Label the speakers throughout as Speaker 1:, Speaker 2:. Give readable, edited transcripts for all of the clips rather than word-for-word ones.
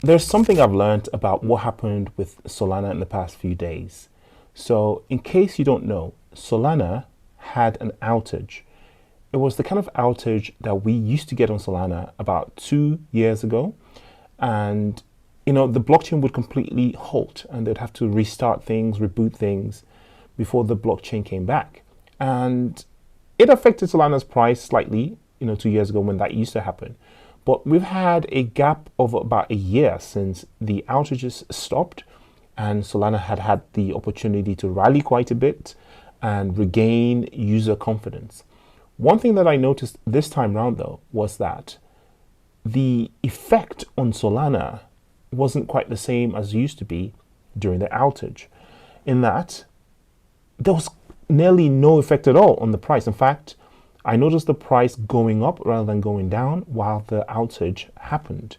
Speaker 1: There's something I've learned about what happened with Solana in the past few days. So, in case you don't know, Solana had an outage. It was the kind of outage that we used to get on Solana about 2 years ago. And, the blockchain would completely halt and they'd have to restart things, reboot things before the blockchain came back. And it affected Solana's price slightly, 2 years ago when that used to happen. But we've had a gap of about a year since the outages stopped, and Solana had had the opportunity to rally quite a bit and regain user confidence. One thing that I noticed this time round, though, was that the effect on Solana wasn't quite the same as it used to be during the outage, in that there was nearly no effect at all on the price. In fact, I noticed the price going up rather than going down while the outage happened.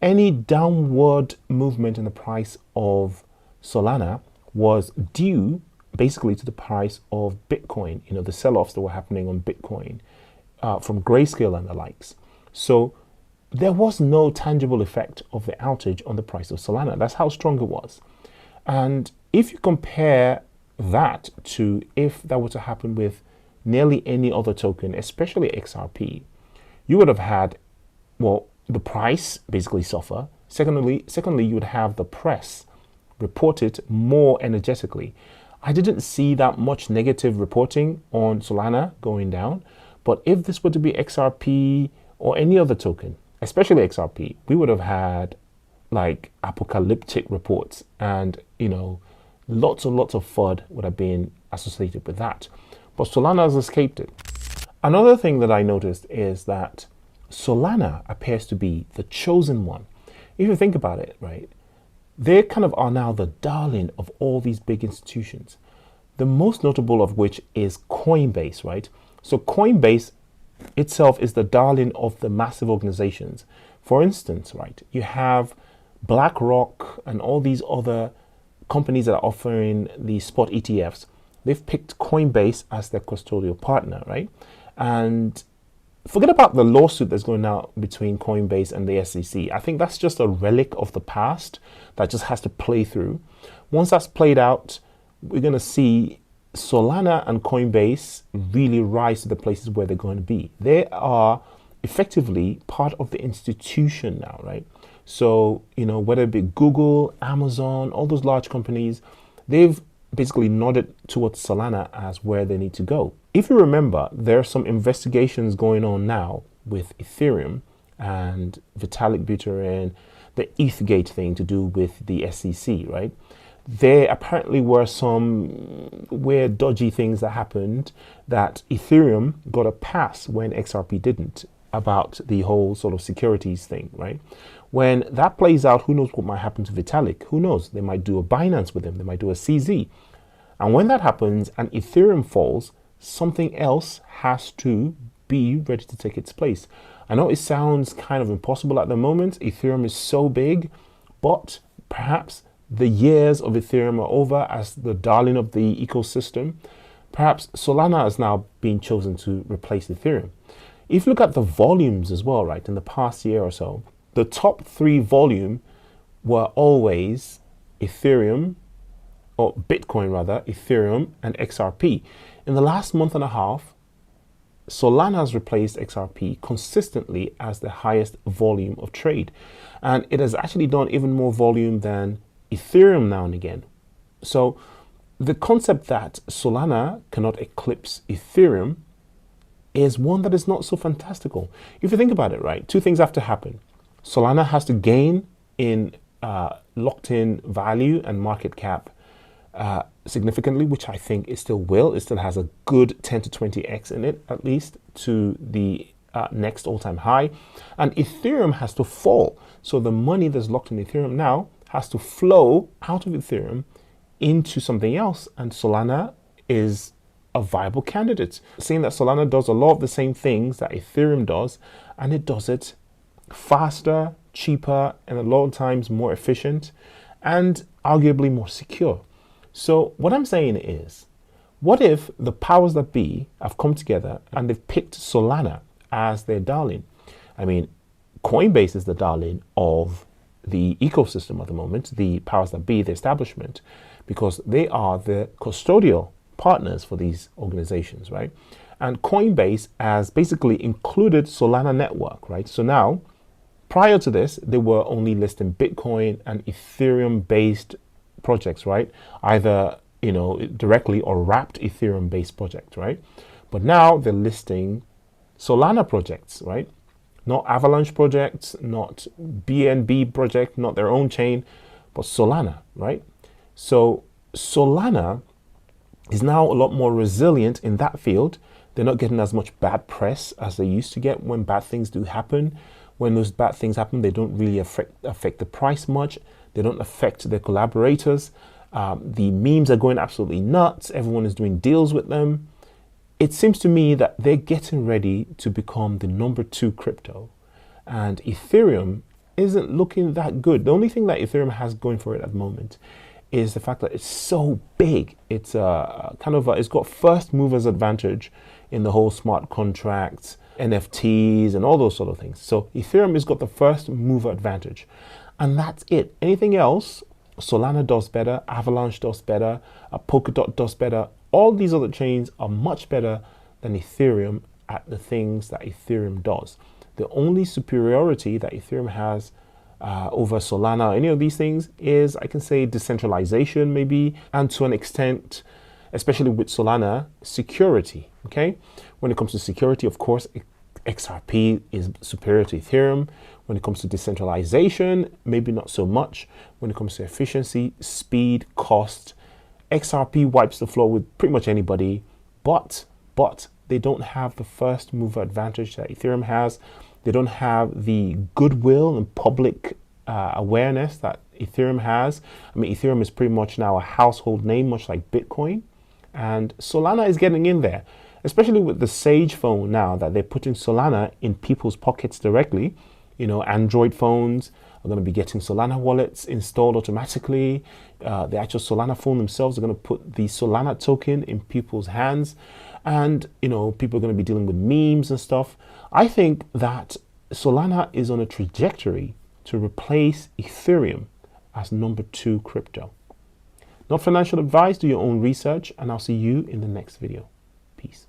Speaker 1: Any downward movement in the price of Solana was due basically to the price of Bitcoin, the sell offs that were happening on Bitcoin from Grayscale and the likes. So there was no tangible effect of the outage on the price of Solana. That's how strong it was. And if you compare that to if that were to happen with nearly any other token, especially XRP, you would have had, well, the price basically suffer. Secondly, you would have the press report it more energetically. I didn't see that much negative reporting on Solana going down, but if this were to be XRP or any other token, especially XRP, we would have had like apocalyptic reports and, lots and lots of FUD would have been associated with that. But Solana has escaped it. Another thing that I noticed is that Solana appears to be the chosen one. If you think about it, right, they kind of are now the darling of all these big institutions. The most notable of which is Coinbase, right? So Coinbase itself is the darling of the massive organizations. For instance, right, you have BlackRock and all these other companies that are offering the spot ETFs. They've picked Coinbase as their custodial partner, right? And forget about the lawsuit that's going out between Coinbase and the SEC. I think that's just a relic of the past that just has to play through. Once that's played out, we're going to see Solana and Coinbase really rise to the places where they're going to be. They are effectively part of the institution now, right? So, whether it be Google, Amazon, all those large companies, they've basically nodded towards Solana as where they need to go. If you remember, there are some investigations going on now with Ethereum and Vitalik Buterin, the ETHgate thing to do with the SEC, right? There apparently were some weird, dodgy things that happened that Ethereum got a pass when XRP didn't, about the whole sort of securities thing, right? When that plays out, who knows what might happen to Vitalik? Who knows? They might do a Binance with him. They might do a CZ. And when that happens and Ethereum falls, something else has to be ready to take its place. I know it sounds kind of impossible at the moment. Ethereum is so big, but perhaps the years of Ethereum are over as the darling of the ecosystem. Perhaps Solana is now being chosen to replace Ethereum. If you look at the volumes as well, right, in the past year or so, the top three volume were always Ethereum, or Bitcoin rather, Ethereum and XRP. In the last month and a half, Solana has replaced XRP consistently as the highest volume of trade. And it has actually done even more volume than Ethereum now and again. So the concept that Solana cannot eclipse Ethereum is one that is not so fantastical. If you think about it, right, two things have to happen. Solana has to gain in locked in value and market cap significantly, which I think it still will. It still has a good 10 to 20x in it, at least, to the next all-time high. And Ethereum has to fall. So the money that's locked in Ethereum now has to flow out of Ethereum into something else. And Solana is a viable candidate, seeing that Solana does a lot of the same things that Ethereum does, and it does it faster, cheaper, and a lot of times more efficient, and arguably more secure. So what I'm saying is, what if the powers that be have come together and they've picked Solana as their darling? I mean, Coinbase is the darling of the ecosystem at the moment, the powers that be, the establishment, because they are the custodial partners for these organizations, right? And Coinbase has basically included Solana network, right? So now, prior to this, they were only listing Bitcoin and Ethereum based projects, right? Either, directly or wrapped Ethereum based projects, right? But now they're listing Solana projects, right? Not Avalanche projects, not BNB project, not their own chain, but Solana, right? So Solana is now a lot more resilient in that field. They're not getting as much bad press as they used to get when bad things do happen. When those bad things happen, they don't really affect the price much. They don't affect their collaborators. The memes are going absolutely nuts. Everyone is doing deals with them. It seems to me that they're getting ready to become the number 2 crypto. And Ethereum isn't looking that good. The only thing that Ethereum has going for it at the moment is the fact that it's so big. It's it's got first movers advantage in the whole smart contracts, NFTs, and all those sort of things. So Ethereum has got the first mover advantage, and that's it. Anything else, Solana does better, Avalanche does better, Polkadot does better. All these other chains are much better than Ethereum at the things that Ethereum does. The only superiority that Ethereum has over Solana, any of these things, is, I can say, decentralization maybe, and to an extent, especially with Solana, security, okay? When it comes to security, of course, XRP is superior to Ethereum. When it comes to decentralization, maybe not so much. When it comes to efficiency, speed, cost, XRP wipes the floor with pretty much anybody, but they don't have the first mover advantage that Ethereum has. They don't have the goodwill and public awareness that Ethereum has. I mean, Ethereum is pretty much now a household name, much like Bitcoin. And Solana is getting in there, especially with the Sage phone now that they're putting Solana in people's pockets directly. Android phones are going to be getting Solana wallets installed automatically. The actual Solana phone themselves are going to put the Solana token in people's hands. And, people are going to be dealing with memes and stuff. I think that Solana is on a trajectory to replace Ethereum as number 2 crypto. Not financial advice, do your own research, and I'll see you in the next video. Peace.